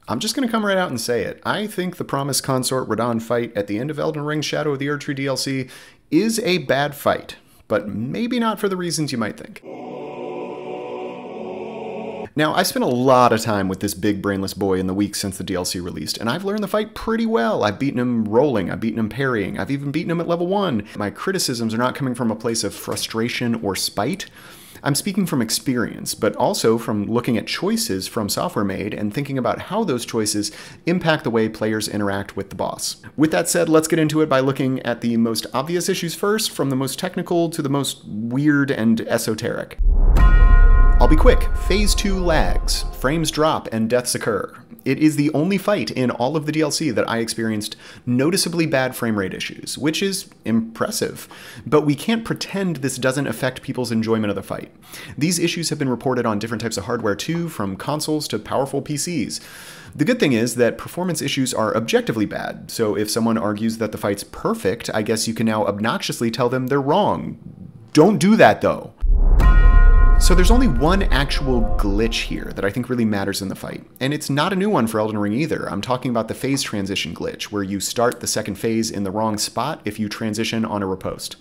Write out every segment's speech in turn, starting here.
I'm just going to come right out and say it. I think the Promised Consort Radahn fight at the end of Elden Ring Shadow of the Erdtree DLC is a bad fight, but maybe not for the reasons you might think. Now, I spent a lot of time with this big brainless boy in the weeks since the DLC released, and I've learned the fight pretty well. I've beaten him rolling, I've beaten him parrying, I've even beaten him at level 1. My criticisms are not coming from a place of frustration or spite. I'm speaking from experience, but also from looking at choices From Software made and thinking about how those choices impact the way players interact with the boss. With that said, let's get into it by looking at the most obvious issues first, from the most technical to the most weird and esoteric. I'll be quick. Phase 2 lags, frames drop, and deaths occur. It is the only fight in all of the DLC that I experienced noticeably bad frame rate issues, which is impressive. But we can't pretend this doesn't affect people's enjoyment of the fight. These issues have been reported on different types of hardware too, from consoles to powerful PCs. The good thing is that performance issues are objectively bad, so if someone argues that the fight's perfect, I guess you can now obnoxiously tell them they're wrong. Don't do that though. So there's only one actual glitch here that I think really matters in the fight, and it's not a new one for Elden Ring either. I'm talking about the phase transition glitch, where you start the second phase in the wrong spot if you transition on a riposte.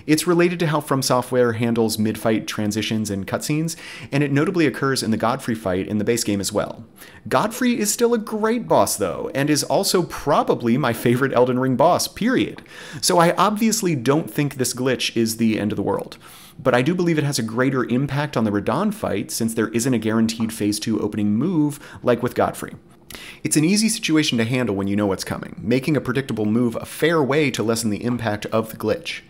It's related to how From Software handles mid-fight transitions and cutscenes, and it notably occurs in the Godfrey fight in the base game as well. Godfrey is still a great boss though, and is also probably my favorite Elden Ring boss, period. So I obviously don't think this glitch is the end of the world. But I do believe it has a greater impact on the Radahn fight since there isn't a guaranteed Phase 2 opening move like with Godfrey. It's an easy situation to handle when you know what's coming, making a predictable move a fair way to lessen the impact of the glitch.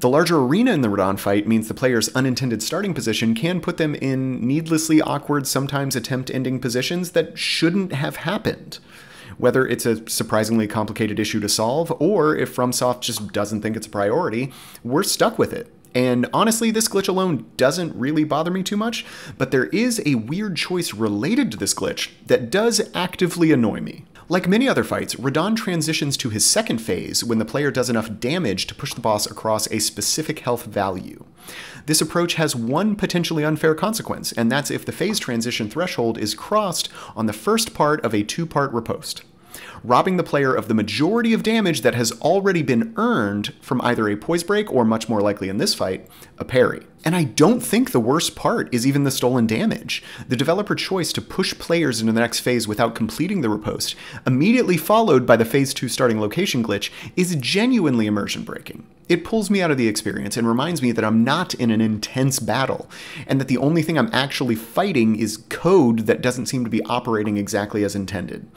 The larger arena in the Radahn fight means the player's unintended starting position can put them in needlessly awkward, sometimes attempt-ending positions that shouldn't have happened. Whether it's a surprisingly complicated issue to solve, or if FromSoft just doesn't think it's a priority, we're stuck with it. And honestly, this glitch alone doesn't really bother me too much, but there is a weird choice related to this glitch that does actively annoy me. Like many other fights, Radahn transitions to his second phase when the player does enough damage to push the boss across a specific health value. This approach has one potentially unfair consequence, and that's if the phase transition threshold is crossed on the first part of a two-part riposte, robbing the player of the majority of damage that has already been earned from either a poise break or, much more likely in this fight, a parry. And I don't think the worst part is even the stolen damage. The developer choice to push players into the next phase without completing the riposte, immediately followed by the Phase 2 starting location glitch, is genuinely immersion breaking. It pulls me out of the experience and reminds me that I'm not in an intense battle, and that the only thing I'm actually fighting is code that doesn't seem to be operating exactly as intended.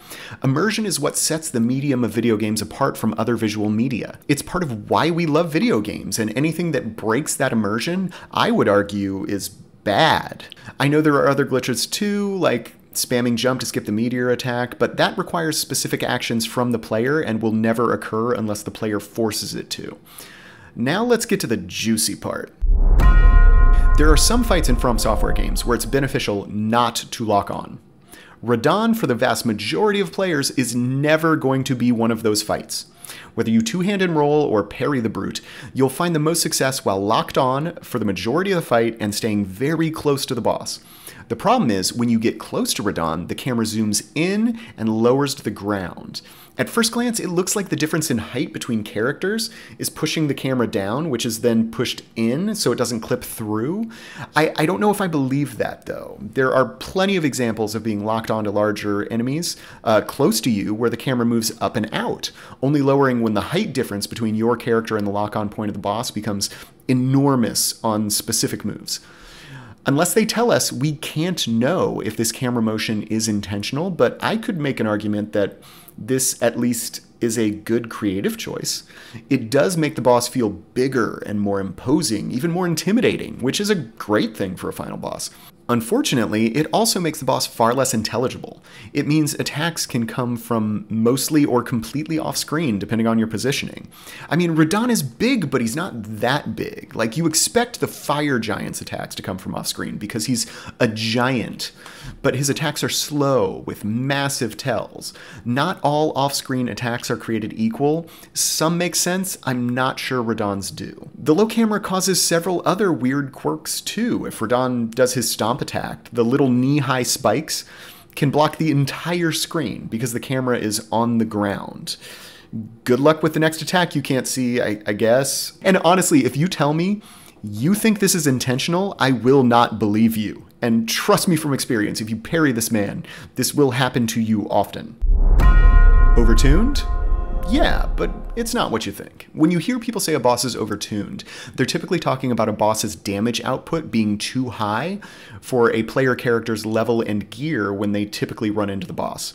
Immersion is what sets the medium of video games apart from other visual media. It's part of why we love video games, and anything that breaks that immersion, I would argue, is bad. I know there are other glitches too, like spamming jump to skip the meteor attack, but that requires specific actions from the player and will never occur unless the player forces it to. Now let's get to the juicy part. There are some fights in From Software games where it's beneficial not to lock on. Radahn, for the vast majority of players, is never going to be one of those fights. Whether you two-hand and roll or parry the brute, you'll find the most success while locked on for the majority of the fight and staying very close to the boss. The problem is, when you get close to Radahn, the camera zooms in and lowers to the ground. At first glance, it looks like the difference in height between characters is pushing the camera down, which is then pushed in so it doesn't clip through. I don't know if I believe that, though. There are plenty of examples of being locked onto larger enemies close to you where the camera moves up and out, only lowering when the height difference between your character and the lock-on point of the boss becomes enormous on specific moves. Unless they tell us, we can't know if this camera motion is intentional, but I could make an argument that this at least is a good creative choice. It does make the boss feel bigger and more imposing, even more intimidating, which is a great thing for a final boss. Unfortunately, it also makes the boss far less intelligible. It means attacks can come from mostly or completely off-screen, depending on your positioning. I mean, Radahn is big, but he's not that big. Like, you expect the Fire Giant's attacks to come from off-screen, because he's a giant. But his attacks are slow, with massive tells. Not all off-screen attacks are created equal. Some make sense, I'm not sure Radahn's do. The low camera causes several other weird quirks, too. If Radahn does his stomp attack, the little knee-high spikes can block the entire screen because the camera is on the ground. Good luck with the next attack you can't see, I guess. And honestly, if you tell me you think this is intentional, I will not believe you. And trust me from experience, if you parry this man, this will happen to you often. Overtuned? Yeah, but it's not what you think. When you hear people say a boss is overtuned, they're typically talking about a boss's damage output being too high for a player character's level and gear when they typically run into the boss.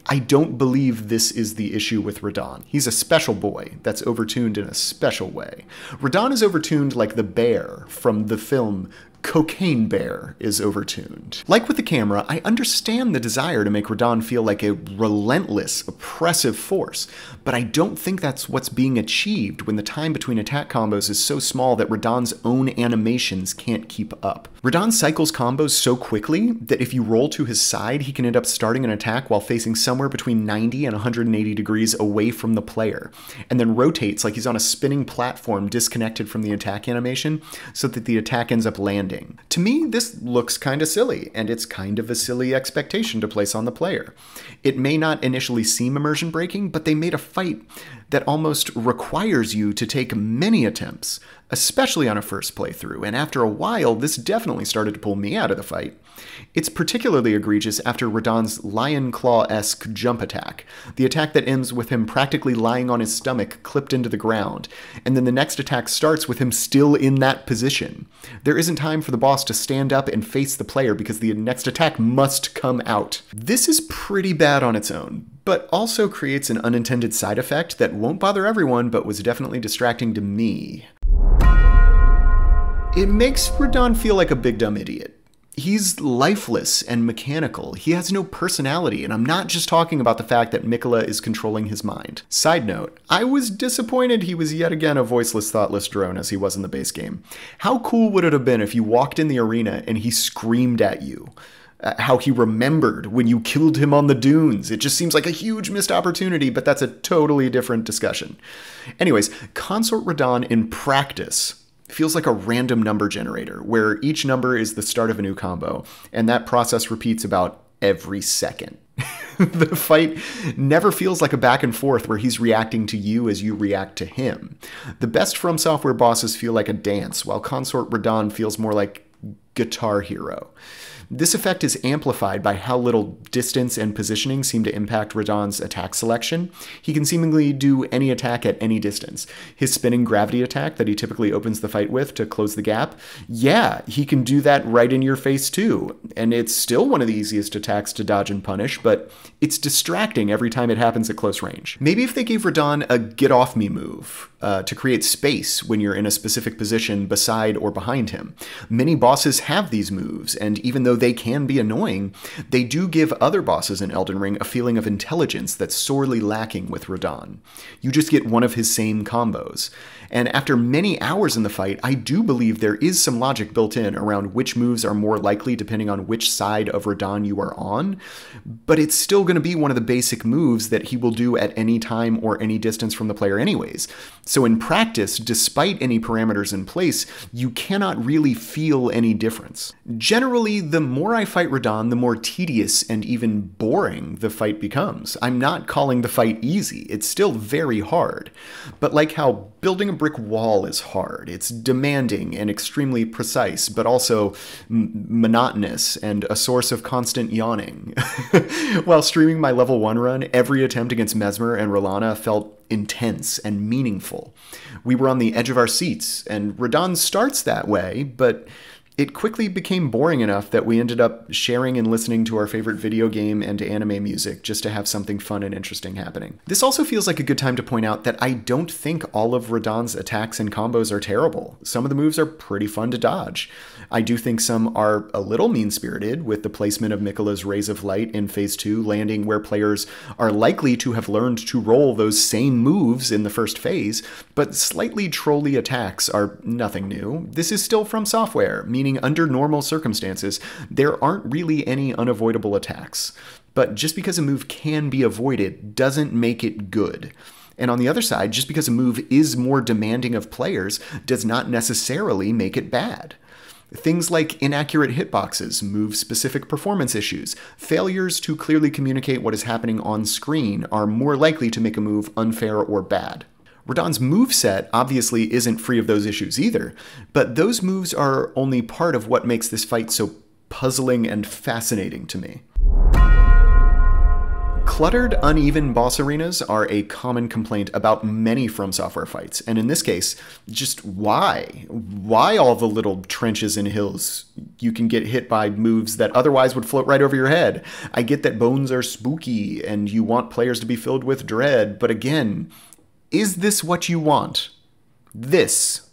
I don't believe this is the issue with Radahn. He's a special boy that's overtuned in a special way. Radahn is overtuned like the bear from the film Cocaine Bear is overtuned. Like with the camera, I understand the desire to make Radahn feel like a relentless, oppressive force, but I don't think that's what's being achieved when the time between attack combos is so small that Radahn's own animations can't keep up. Radahn cycles combos so quickly that if you roll to his side, he can end up starting an attack while facing somewhere between 90 and 180 degrees away from the player, and then rotates like he's on a spinning platform disconnected from the attack animation so that the attack ends up landing. To me, this looks kind of silly, and it's kind of a silly expectation to place on the player. It may not initially seem immersion breaking, but they made a fight that almost requires you to take many attempts, especially on a first playthrough, and after a while, this definitely started to pull me out of the fight. It's particularly egregious after Radahn's lion claw-esque jump attack, the attack that ends with him practically lying on his stomach, clipped into the ground, and then the next attack starts with him still in that position. There isn't time for the boss to stand up and face the player because the next attack must come out. This is pretty bad on its own, but also creates an unintended side effect that won't bother everyone, but was definitely distracting to me. It makes Radahn feel like a big dumb idiot. He's lifeless and mechanical. He has no personality, and I'm not just talking about the fact that Miquella is controlling his mind. Side note, I was disappointed he was yet again a voiceless, thoughtless drone as he was in the base game. How cool would it have been if you walked in the arena and he screamed at you? How he remembered when you killed him on the dunes. It just seems like a huge missed opportunity, but that's a totally different discussion. Anyways, Consort Radahn in practice feels like a random number generator, where each number is the start of a new combo, and that process repeats about every second. The fight never feels like a back and forth where he's reacting to you as you react to him. The best From Software bosses feel like a dance, while Consort Radahn feels more like Guitar Hero. This effect is amplified by how little distance and positioning seem to impact Radahn's attack selection. He can seemingly do any attack at any distance. His spinning gravity attack that he typically opens the fight with to close the gap, yeah, he can do that right in your face too. And it's still one of the easiest attacks to dodge and punish, but it's distracting every time it happens at close range. Maybe if they gave Radahn a get off me move to create space when you're in a specific position beside or behind him. Many bosses have these moves, and even though they can be annoying, they do give other bosses in Elden Ring a feeling of intelligence that's sorely lacking with Radahn. You just get one of his same combos. And after many hours in the fight, I do believe there is some logic built in around which moves are more likely depending on which side of Radahn you are on, but it's still going to be one of the basic moves that he will do at any time or any distance from the player anyways. So in practice, despite any parameters in place, you cannot really feel any difference. Generally, the more I fight Radahn, the more tedious and even boring the fight becomes. I'm not calling the fight easy, it's still very hard. But like how building a brick wall is hard, it's demanding and extremely precise, but also monotonous and a source of constant yawning. While streaming my level 1 run, every attempt against Mesmer and Rolana felt intense and meaningful. We were on the edge of our seats, and Radahn starts that way, but it quickly became boring enough that we ended up sharing and listening to our favorite video game and anime music just to have something fun and interesting happening. This also feels like a good time to point out that I don't think all of Radahn's attacks and combos are terrible. Some of the moves are pretty fun to dodge. I do think some are a little mean-spirited, with the placement of Miquella's Rays of Light in Phase 2 landing where players are likely to have learned to roll those same moves in the first phase, but slightly trolly attacks are nothing new. This is still From Software, meaning under normal circumstances, there aren't really any unavoidable attacks. But just because a move can be avoided doesn't make it good. And on the other side, just because a move is more demanding of players does not necessarily make it bad. Things like inaccurate hitboxes, move-specific performance issues, failures to clearly communicate what is happening on screen are more likely to make a move unfair or bad. Radahn's moveset obviously isn't free of those issues either, but those moves are only part of what makes this fight so puzzling and fascinating to me. Cluttered, uneven boss arenas are a common complaint about many From Software fights, and in this case, just why? Why all the little trenches and hills you can get hit by moves that otherwise would float right over your head? I get that bones are spooky and you want players to be filled with dread, but again, is this what you want? This.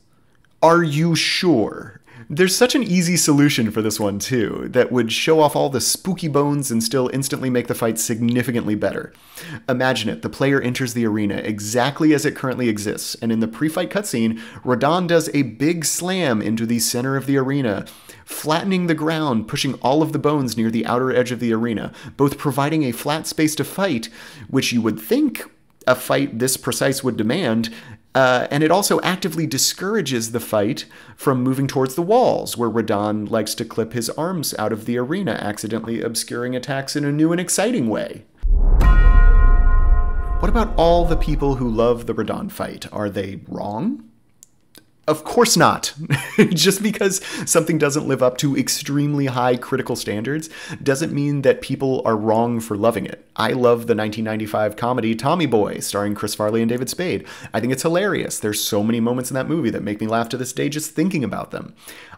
Are you sure? There's such an easy solution for this one too, that would show off all the spooky bones and still instantly make the fight significantly better. Imagine it, the player enters the arena exactly as it currently exists, and in the pre-fight cutscene, Radahn does a big slam into the center of the arena, flattening the ground, pushing all of the bones near the outer edge of the arena, both providing a flat space to fight, which you would think a fight this precise would demand, and it also actively discourages the fight from moving towards the walls, where Radahn likes to clip his arms out of the arena, accidentally obscuring attacks in a new and exciting way. What about all the people who love the Radahn fight? Are they wrong? Of course not. Just because something doesn't live up to extremely high critical standards doesn't mean that people are wrong for loving it. I love the 1995 comedy Tommy Boy, starring Chris Farley and David Spade. I think it's hilarious. There's so many moments in that movie that make me laugh to this day just thinking about them.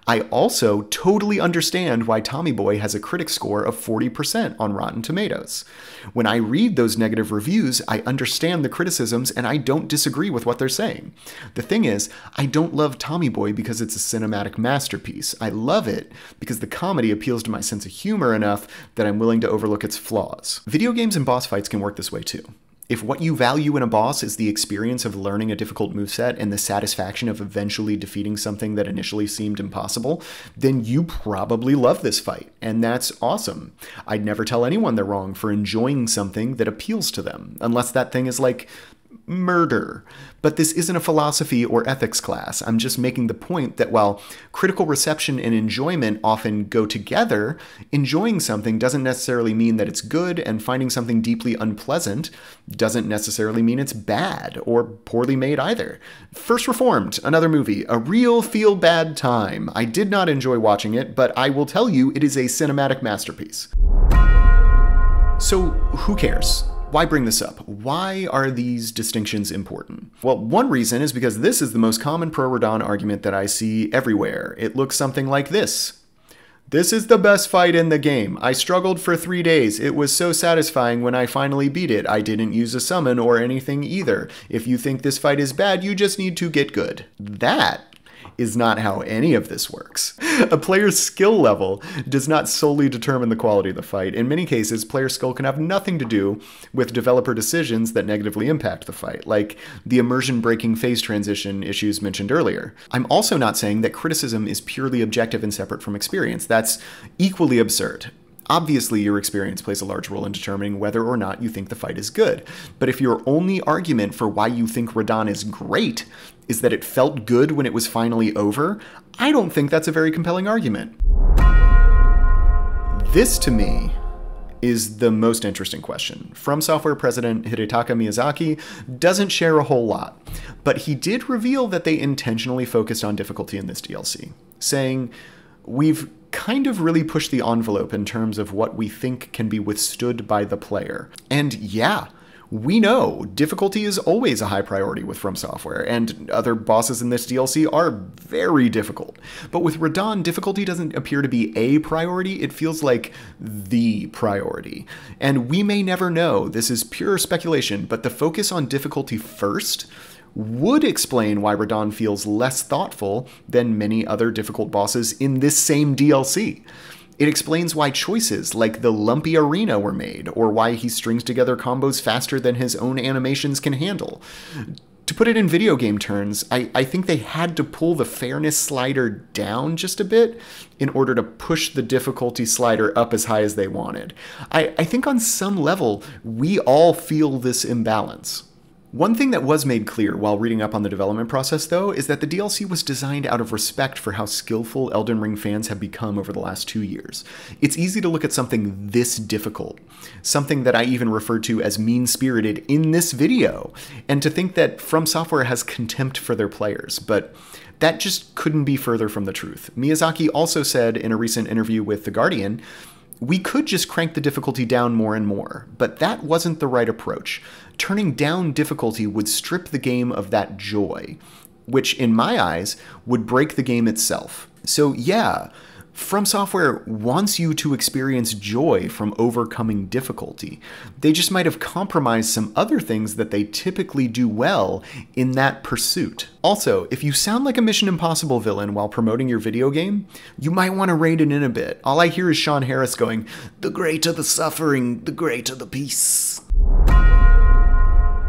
I also totally understand why Tommy Boy has a critic score of 40% on Rotten Tomatoes. When I read those negative reviews, I understand the criticisms and I don't disagree with what they're saying. The thing is, I don't love Tommy Boy because it's a cinematic masterpiece. I love it because the comedy appeals to my sense of humor enough that I'm willing to overlook its flaws. Video games and boss fights can work this way too. If what you value in a boss is the experience of learning a difficult moveset and the satisfaction of eventually defeating something that initially seemed impossible, then you probably love this fight, and that's awesome. I'd never tell anyone they're wrong for enjoying something that appeals to them, unless that thing is like murder. But this isn't a philosophy or ethics class. I'm just making the point that while critical reception and enjoyment often go together, enjoying something doesn't necessarily mean that it's good, and finding something deeply unpleasant doesn't necessarily mean it's bad or poorly made either. First Reformed, another movie, a real feel-bad time. I did not enjoy watching it, but I will tell you it is a cinematic masterpiece. So who cares? Why bring this up? Why are these distinctions important? Well, one reason is because this is the most common pro-Radahn argument that I see everywhere. It looks something like this. This is the best fight in the game. I struggled for 3 days. It was so satisfying when I finally beat it. I didn't use a summon or anything either. If you think this fight is bad, you just need to get good. That is not how any of this works. A player's skill level does not solely determine the quality of the fight. In many cases, player skill can have nothing to do with developer decisions that negatively impact the fight, like the immersion-breaking phase transition issues mentioned earlier. I'm also not saying that criticism is purely objective and separate from experience. That's equally absurd. Obviously, your experience plays a large role in determining whether or not you think the fight is good. But if your only argument for why you think Radahn is great is that it felt good when it was finally over, I don't think that's a very compelling argument. This, to me, is the most interesting question. From Software president Hidetaka Miyazaki doesn't share a whole lot, but he did reveal that they intentionally focused on difficulty in this DLC, saying, "We've kind of really pushed the envelope in terms of what we think can be withstood by the player." And yeah, we know difficulty is always a high priority with From Software, and other bosses in this DLC are very difficult. But with Radahn, difficulty doesn't appear to be a priority, it feels like the priority. And we may never know, this is pure speculation, but the focus on difficulty first would explain why Radahn feels less thoughtful than many other difficult bosses in this same DLC. It explains why choices like the lumpy arena were made, or why he strings together combos faster than his own animations can handle. To put it in video game terms, I think they had to pull the fairness slider down just a bit in order to push the difficulty slider up as high as they wanted. I think on some level, we all feel this imbalance. One thing that was made clear while reading up on the development process, though, is that the DLC was designed out of respect for how skillful Elden Ring fans have become over the last 2 years. It's easy to look at something this difficult, something that I even referred to as mean-spirited in this video, and to think that From Software has contempt for their players, but that just couldn't be further from the truth. Miyazaki also said in a recent interview with The Guardian, "We could just crank the difficulty down more and more, but that wasn't the right approach. Turning down difficulty would strip the game of that joy, which in my eyes would break the game itself." So yeah, From Software wants you to experience joy from overcoming difficulty. They just might have compromised some other things that they typically do well in that pursuit. Also, if you sound like a Mission Impossible villain while promoting your video game, you might want to rein it in a bit. All I hear is Sean Harris going, "The greater the suffering, the greater the peace."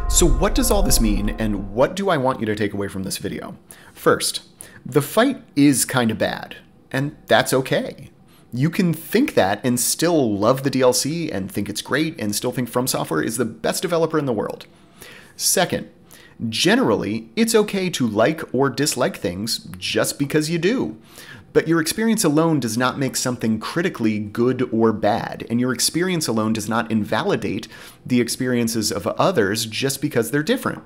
So what does all this mean, and what do I want you to take away from this video? First, the fight is kinda bad. And that's okay. You can think that and still love the DLC and think it's great and still think From Software is the best developer in the world. Second, generally, it's okay to like or dislike things just because you do. But your experience alone does not make something critically good or bad, and your experience alone does not invalidate the experiences of others just because they're different.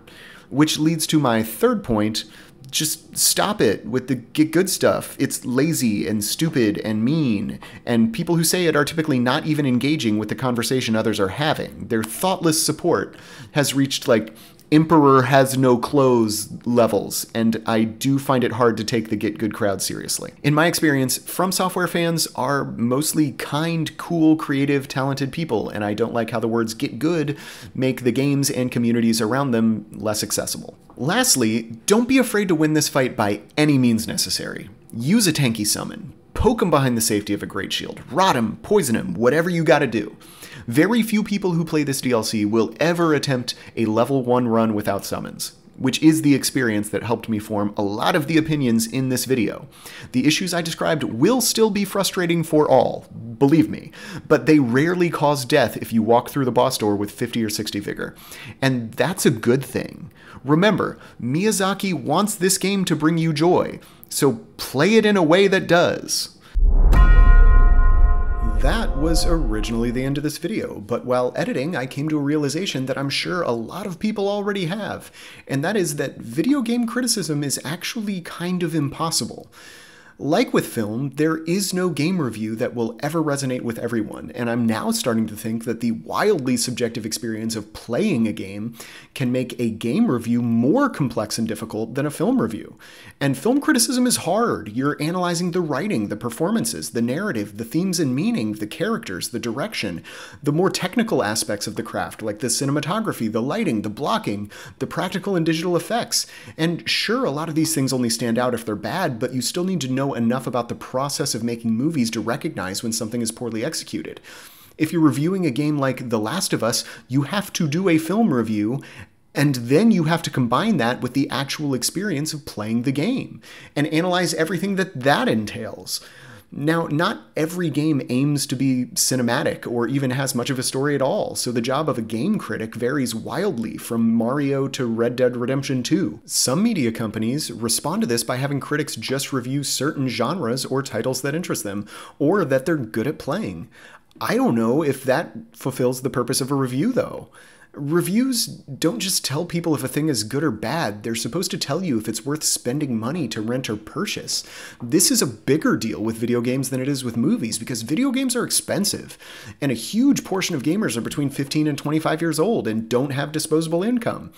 Which leads to my third point. Just stop it with the get good stuff. It's lazy and stupid and mean, and people who say it are typically not even engaging with the conversation others are having. Their thoughtless support has reached like Emperor has no clothes levels, and I do find it hard to take the get good crowd seriously. In my experience, From Software fans are mostly kind, cool, creative, talented people, and I don't like how the words get good make the games and communities around them less accessible. Lastly, don't be afraid to win this fight by any means necessary. Use a tanky summon. Poke him behind the safety of a great shield. Rot him, poison him, whatever you gotta do. Very few people who play this DLC will ever attempt a level 1 run without summons, which is the experience that helped me form a lot of the opinions in this video. The issues I described will still be frustrating for all, believe me, but they rarely cause death if you walk through the boss door with 50 or 60 vigor. And that's a good thing. Remember, Miyazaki wants this game to bring you joy, so play it in a way that does. That was originally the end of this video, but while editing, I came to a realization that I'm sure a lot of people already have, and that is that video game criticism is actually kind of impossible. Like with film, there is no game review that will ever resonate with everyone, and I'm now starting to think that the wildly subjective experience of playing a game can make a game review more complex and difficult than a film review. And film criticism is hard. You're analyzing the writing, the performances, the narrative, the themes and meaning, the characters, the direction, the more technical aspects of the craft, like the cinematography, the lighting, the blocking, the practical and digital effects. And sure, a lot of these things only stand out if they're bad, but you still need to know enough about the process of making movies to recognize when something is poorly executed. If you're reviewing a game like The Last of Us, you have to do a film review, and then you have to combine that with the actual experience of playing the game, and analyze everything that entails. Now, not every game aims to be cinematic or even has much of a story at all, so the job of a game critic varies wildly from Mario to Red Dead Redemption 2. Some media companies respond to this by having critics just review certain genres or titles that interest them, or that they're good at playing. I don't know if that fulfills the purpose of a review, though. Reviews don't just tell people if a thing is good or bad, they're supposed to tell you if it's worth spending money to rent or purchase. This is a bigger deal with video games than it is with movies, because video games are expensive, and a huge portion of gamers are between 15 and 25 years old and don't have disposable income.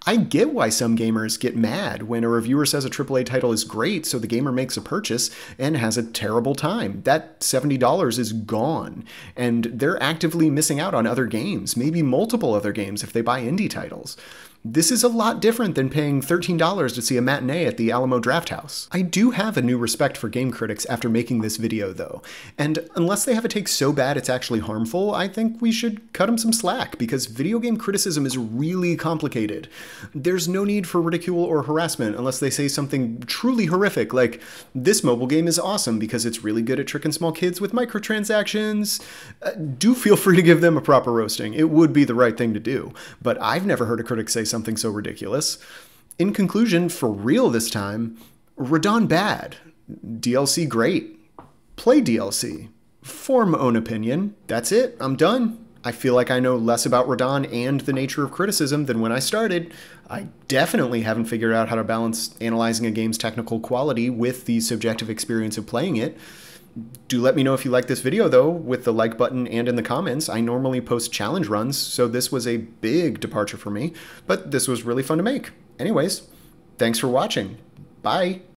I get why some gamers get mad when a reviewer says a AAA title is great, so the gamer makes a purchase and has a terrible time. That $70 is gone, and they're actively missing out on other games, maybe multiple other games if they buy indie titles. This is a lot different than paying $13 to see a matinee at the Alamo Drafthouse. I do have a new respect for game critics after making this video, though, and unless they have a take so bad it's actually harmful, I think we should cut them some slack, because video game criticism is really complicated. There's no need for ridicule or harassment unless they say something truly horrific, like, "This mobile game is awesome because it's really good at tricking small kids with microtransactions." Do feel free to give them a proper roasting. It would be the right thing to do, but I've never heard a critic say something so ridiculous. In conclusion, for real this time, Radahn bad. DLC great. Play DLC. Form own opinion. That's it. I'm done. I feel like I know less about Radahn and the nature of criticism than when I started. I definitely haven't figured out how to balance analyzing a game's technical quality with the subjective experience of playing it. Do let me know if you like this video, though, with the like button and in the comments. I normally post challenge runs, so this was a big departure for me, but this was really fun to make. Anyways, thanks for watching. Bye!